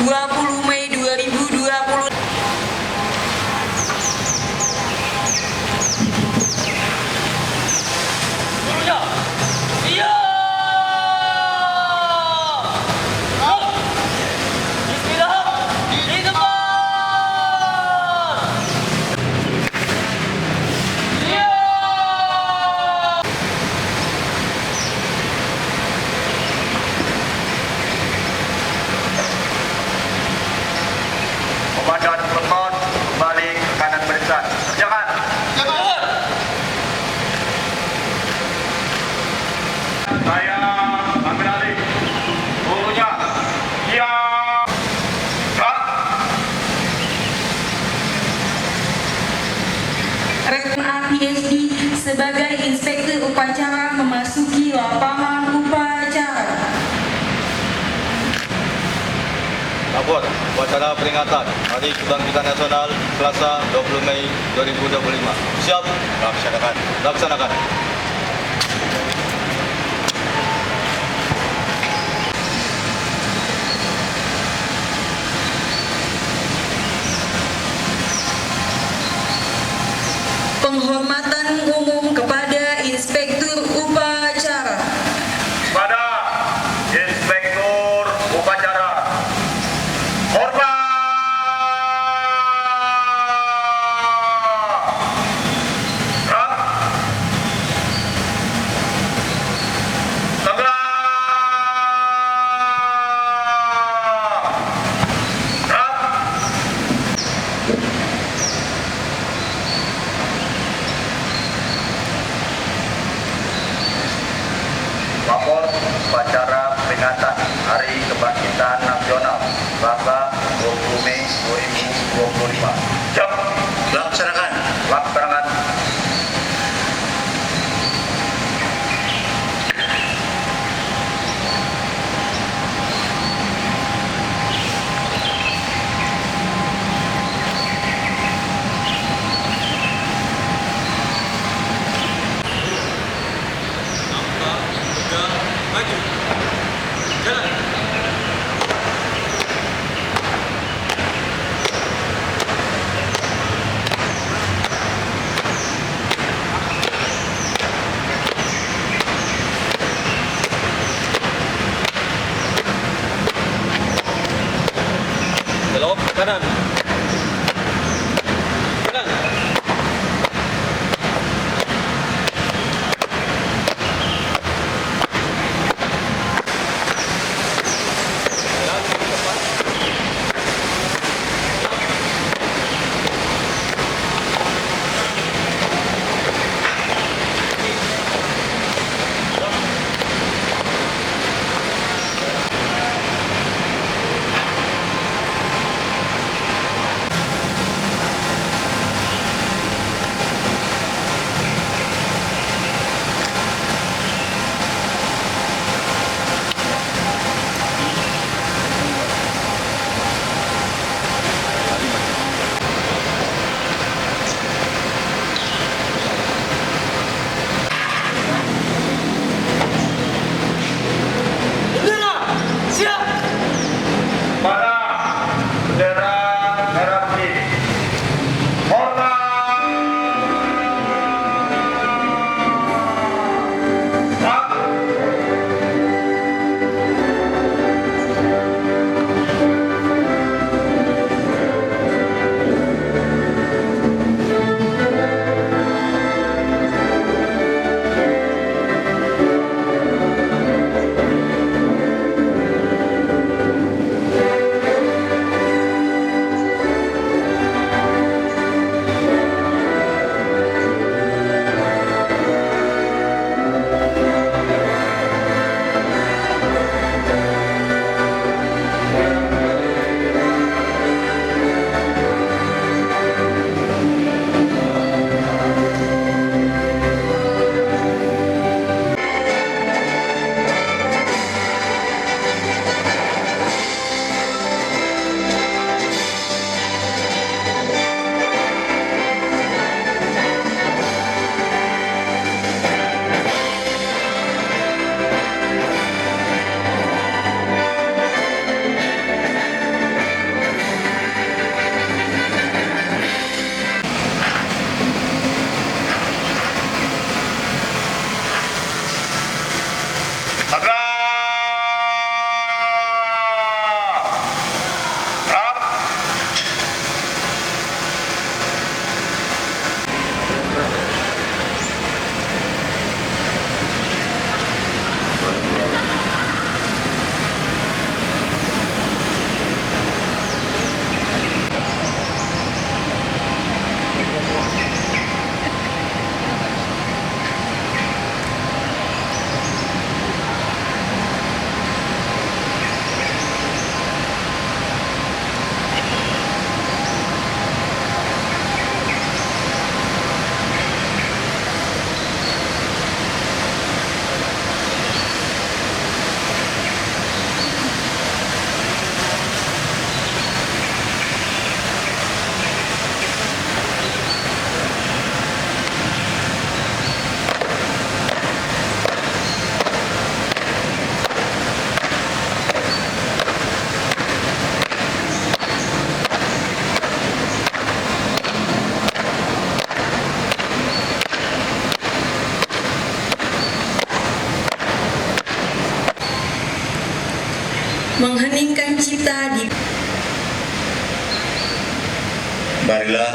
20 Mei 2020. Komandan Peleton kembali ke kanan barisan. Kerjakan. Saya ambil alih. Gurunya. Siap. Gerak. Rektor APSD sebagai inspektur upacara memasuki lapangan upacara. Lapor upacara peringatan Hari Kebangkitan Nasional Selasa 20 Mei 2025. Siap? Laksanakan. Laksanakan. Penghormatan umum kepada inspektur upacara. Pada inspektur upacara. Hormat. Gerak. Tegak. Gerak. Lapor upacara peringatan Hari Kebangkitan Nasional Selasa 20 Mei 2025. Siap. Laksanakan. Laksanakan. Maju. Jalan. Belok kanan. Kanan. mengheningkan cipta di Marilah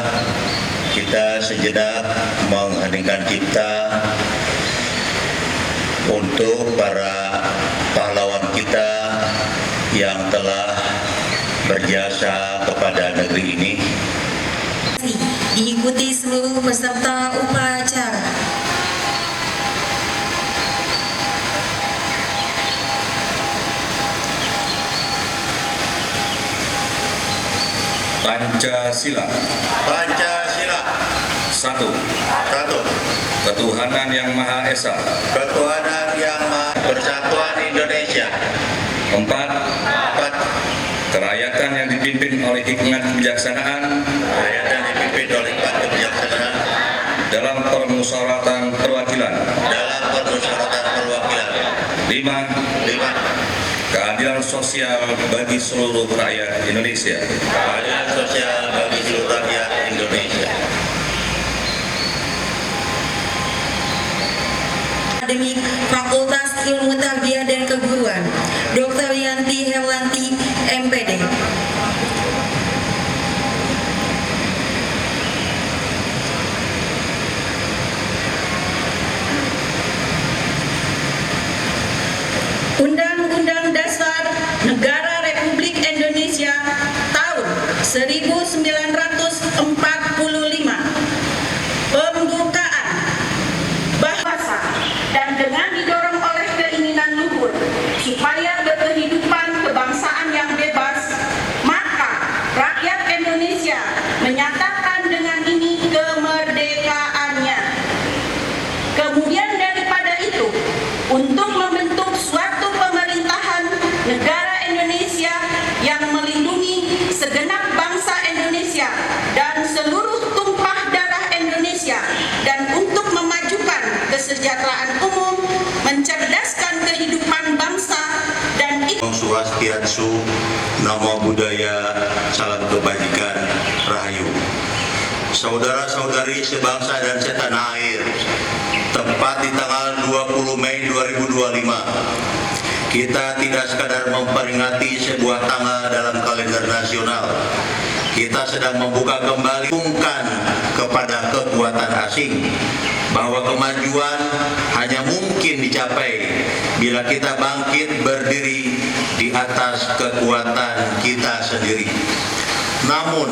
kita sejenak mengheningkan cipta untuk para pahlawan kita yang telah berjasa kepada negeri ini. diikuti seluruh peserta upacara. Pancasila. Pancasila. Satu. Satu. Ketuhanan Yang Maha Esa. Ketuhanan Yang Maha Persatuan Indonesia. Empat. Empat. Kerakyatan yang dipimpin oleh hikmat kebijaksanaan Rakyat yang dipimpin oleh hikmat kebijaksanaan dalam permusyawaratan perwakilan. dalam permusyawaratan perwakilan. Lima. Lima. Keadilan sosial bagi seluruh rakyat Indonesia. Keadilan sosial bagi seluruh rakyat Indonesia. Akademik Fakultas Ilmu Tarbiyah dan Keguruan, Dr. Yanti Herlanti, MPD. Undang-Undang Dasar Negara Republik Indonesia tahun 1945. Pembukaan bahasa dan dengan didorong oleh keinginan luhur supaya berkehidupan kebangsaan yang bebas, maka rakyat Indonesia menyatakan dengan ini kemerdekaannya. Kemudian daripada itu, untuk membentuk suatu pemerintahan negara Indonesia yang melindungi segenap bangsa Indonesia dan seluruh tumpah darah Indonesia, dan untuk memajukan kesejahteraan umum, mencerdaskan kehidupan bangsa dan Om Swastiastu, Namo Buddhaya, salam kebajikan, Rahayu. Saudara-saudari sebangsa dan setanah air, tepat di tanggal 20 Mei 2025, kita tidak sekadar memperingati sebuah tanggal dalam kalender nasional. Kita sedang membuka kembali kepada kekuatan asing bahwa kemajuan hanya mungkin dicapai bila kita bangkit berdiri di atas kekuatan kita sendiri. Namun,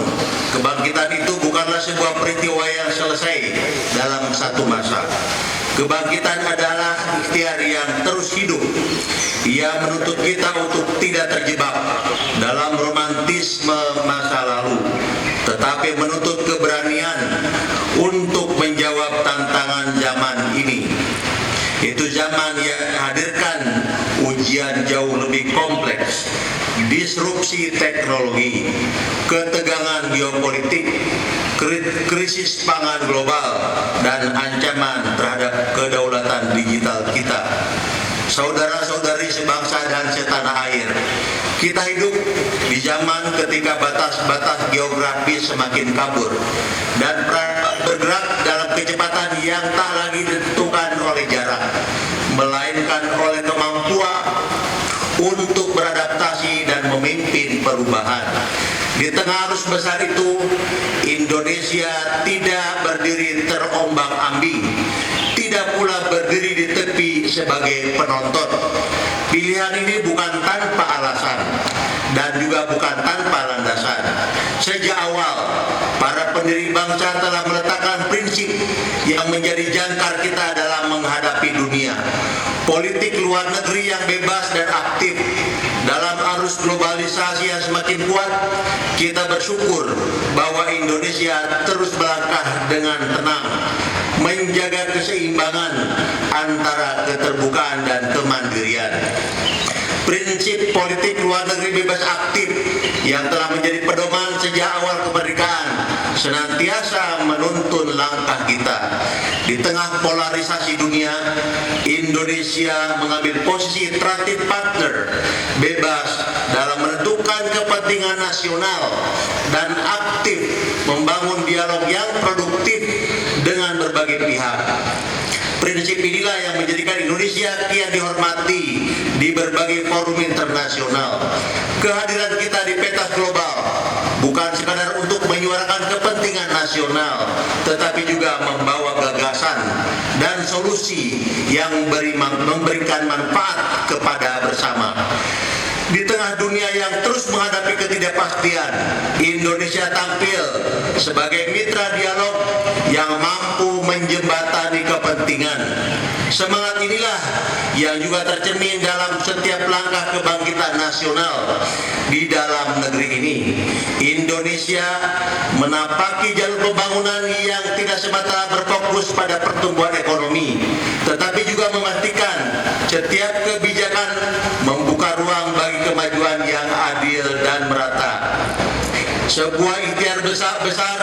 kebangkitan itu bukanlah sebuah peristiwa yang selesai dalam satu masa. Kebangkitan adalah ikhtiar yang terus hidup. Ia menuntut kita untuk tidak terjebak dalam romantisme masa lalu, tetapi menuntut keberanian untuk menjawab tantangan zaman ini. Itu zaman yang menghadirkan ujian jauh lebih kompleks, disrupsi teknologi, ketegangan geopolitik, krisis pangan global, dan ancaman terhadap kedaulatan digital kita. Saudara-saudari sebangsa dan setanah air, kita hidup di zaman ketika batas-batas geografis semakin kabur dan bergerak dalam kecepatan yang tak lagi ditentukan oleh jarak, melainkan oleh kemampuan untuk beradaptasi dan memimpin perubahan. Di tengah arus besar itu, Indonesia tidak berdiri terombang-ambing, tidak pula berdiri di tepi sebagai penonton. Pilihan ini bukan tanpa alasan dan juga bukan tanpa landasan. Sejak awal, para pendiri bangsa telah meletakkan prinsip yang menjadi jangkar kita dalam menghadapi dunia. Politik luar negeri yang bebas dan aktif. Dalam arus globalisasi yang semakin kuat, kita bersyukur bahwa Indonesia terus melangkah dengan tenang, menjaga keseimbangan antara keterbukaan dan kemandirian. Prinsip politik luar negeri bebas aktif yang telah menjadi pedoman sejak awal kemerdekaan senantiasa menuntun langkah kita. Di tengah polarisasi dunia, Indonesia mengambil posisi trusted partner, bebas dalam menentukan kepentingan nasional dan aktif membangun dialog yang produktif dengan berbagai pihak. Prinsip inilah yang menjadikan Indonesia kian dihormati di berbagai forum internasional. Kehadiran kita di pentas global bukan sekadar untuk menyuarakan kepentingan nasional, tetapi juga membawa gagasan dan solusi yang memberikan manfaat kepada bersama. Di tengah dunia yang terus menghadapi ketidakpastian, Indonesia tampil sebagai mitra dialog yang mampu menjembatani kepentingan. Semangat inilah yang juga tercermin dalam setiap langkah kebangkitan nasional di dalam negeri ini. Indonesia menapaki jalur pembangunan yang tidak semata berfokus pada pertumbuhan ekonomi, tetapi juga memastikan setiap kebijakan membuka ruang bagi kemajuan yang adil dan merata. Sebuah ikhtiar besar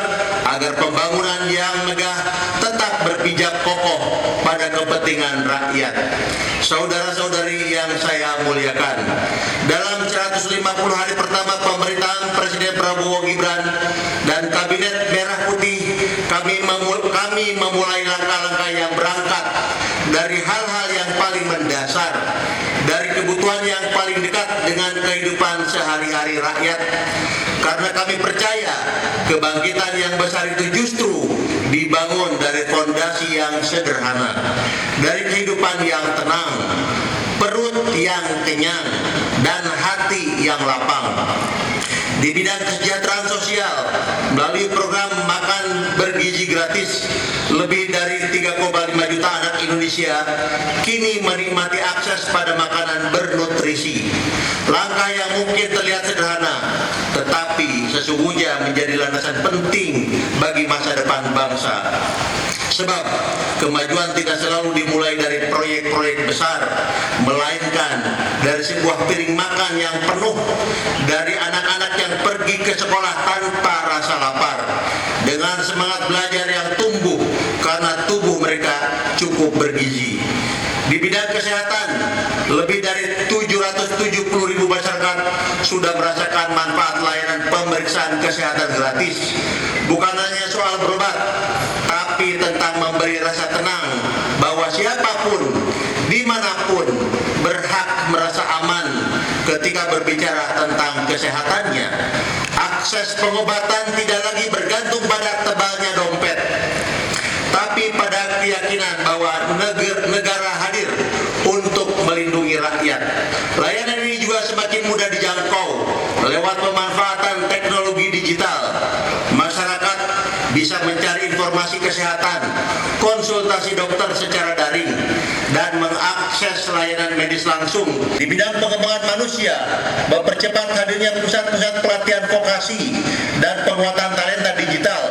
agar pembangunan yang megah tetap berpijak kokoh pada kepentingan rakyat. Saudara-saudari yang saya muliakan, dalam 150 hari pertama pemerintahan Presiden Prabowo Gibran dan Kabinet Merah Putih, kami memulai langkah-langkah yang berangkat dari hal-hal yang paling mendasar, dari kebutuhan yang paling dekat dengan kehidupan sehari-hari rakyat. Karena kami percaya kebangkitan yang besar itu justru dibangun dari fondasi yang sederhana, dari kehidupan yang tenang, perut yang kenyang, dan hati yang lapang. Di bidang kesejahteraan sosial, melalui program makan bergizi gratis, lebih dari 3,5 juta anak Indonesia kini menikmati akses pada makanan bernutrisi. Langkah yang mungkin terlihat sederhana, tetapi sesungguhnya menjadi landasan penting bagi masa depan bangsa. Sebab kemajuan tidak selalu dimulai dari proyek-proyek besar, melainkan dari sebuah piring makan yang penuh, dari anak-anak yang pergi ke sekolah tanpa rasa lapar, dengan semangat belajar yang tumbuh karena tubuh mereka cukup bergizi. Di bidang kesehatan, lebih dari 770.000 masyarakat sudah merasakan manfaat layanan pemeriksaan kesehatan gratis. Bukan hanya soal berobat, tapi tentang memberi rasa tenang bahwa siapapun, dimanapun, berhak merasa aman ketika berbicara tentang kesehatannya. Akses pengobatan tidak lagi bergantung pada tebalnya dompet, tapi pada keyakinan bahwa negara hadir untuk melindungi rakyat. Layanan ini juga semakin mudah dijangkau lewat pemanfaatan teknologi digital. Masyarakat bisa mencari informasi kesehatan, konsultasi dokter secara daring, dan mengakses layanan medis langsung. Di bidang pengembangan manusia, mempercepat hadirnya pusat-pusat pelatihan vokasi dan penguatan talenta digital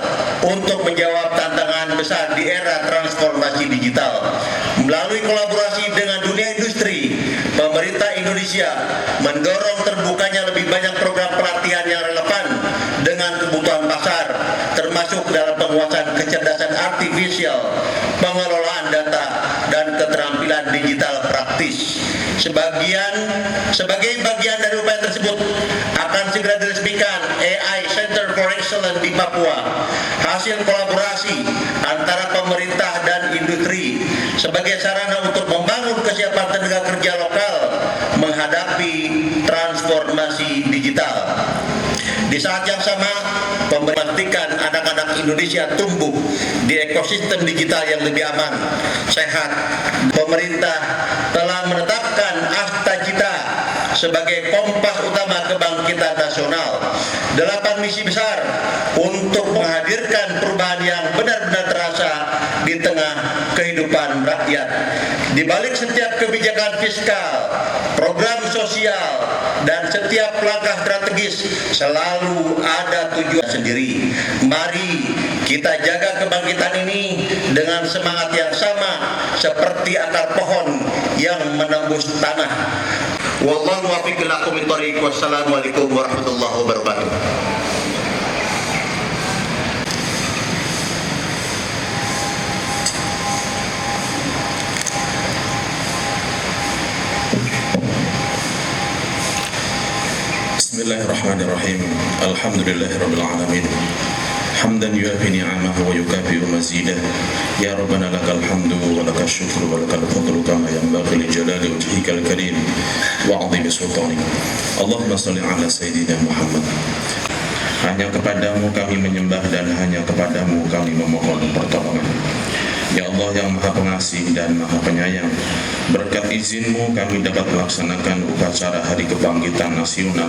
untuk menjawab tantangan besar di era transformasi digital. Melalui kolaborasi dengan dunia industri, pemerintah Indonesia mendorong terbukanya lebih banyak program pelatihan yang relevan dengan kebutuhan pasar, termasuk dalam penguasaan kecerdasan artifisial, pengelolaan data, dan keterampilan digital praktis. Sebagai bagian dari upaya tersebut, akan segera diresmikan AI Center for Excellence di Papua, hasil kolaborasi antara pemerintah dan industri sebagai sarana untuk membangun kesiapan tenaga kerja lokal menghadapi transformasi digital. Di saat yang sama, memastikan anak-anak Indonesia tumbuh di ekosistem digital yang lebih aman, sehat. Pemerintah telah menetapkan Astagita sebagai kompas utama kebangkitan nasional. 8 misi besar untuk menghadirkan perubahan yang benar-benar terasa di tengah kehidupan rakyat. Di balik setiap kebijakan fiskal, program sosial, dan setiap langkah strategis selalu ada tujuan sendiri. Mari kita jaga kebangkitan ini dengan semangat yang sama seperti akar pohon yang menembus tanah. Wallahu muwaffiq ila aqwamit thoriq. Wassalamualaikum warahmatullahi wabarakatuh. Bismillahirrahmanirrahim. Alhamdulillahirabbil alamin. حمدا يوافي نعمه ويكافئ مزيده يا ربنا لك الحمد ولك الشكر ولك الفضل كما ينبغي لجلال وجهك الكريم وعظيم سلطانك اللهم صل على سيدنا محمد. Hanya kepadamu kami menyembah dan hanya kepadamu kami memohon pertolongan. Ya Allah yang Maha Pengasih dan Maha Penyayang, berkat izin-Mu kami dapat melaksanakan upacara Hari Kebangkitan Nasional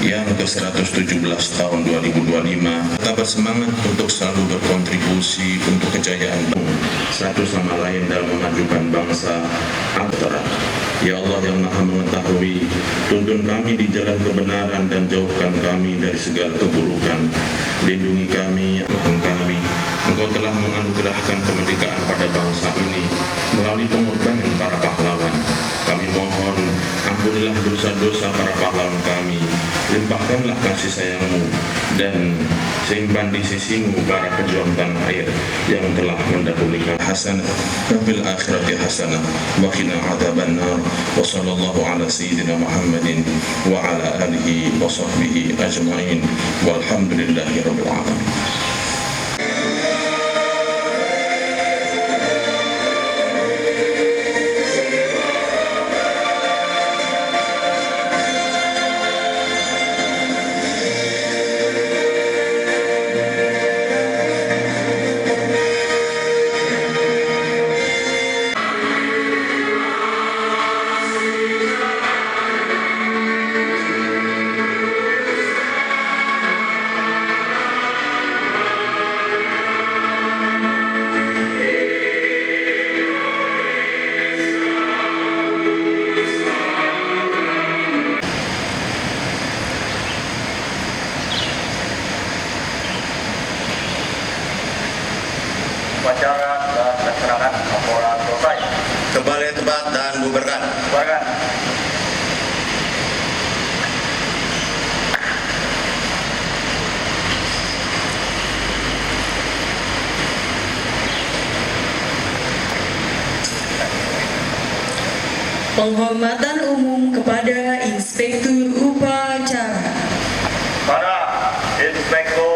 yang ke-117 tahun 2025. Kita bersemangat untuk selalu berkontribusi untuk kejayaan satu sama lain dalam memajukan bangsa antara. Ya Allah yang Maha Mengetahui, tuntun kami di jalan kebenaran dan jauhkan kami dari segala keburukan. Lindungi kami, Tuhan kami. Engkau telah menganugerahkan kemerdekaan pada bangsa ini melalui pengorbanan para pahlawan. Kami mohon, ampunilah dosa-dosa para pahlawan kami, limpahkanlah kasih sayang-Mu, dan simpan di sisi-Mu para pejuang tanah air yang telah mendahulukan hasanah, fil akhirati hasanah, wa qina adzabannar. Wa sallallahu ala sayyidina Muhammadin wa ala alihi wa sahbihi ajma'in. Walhamdulillahi rabbil alamin. Upacara telah dilaksanakan, laporan selesai. Kembali tempat dan bubarkan. Bubarkan. Penghormatan umum kepada Inspektur Upacara. Para Inspektur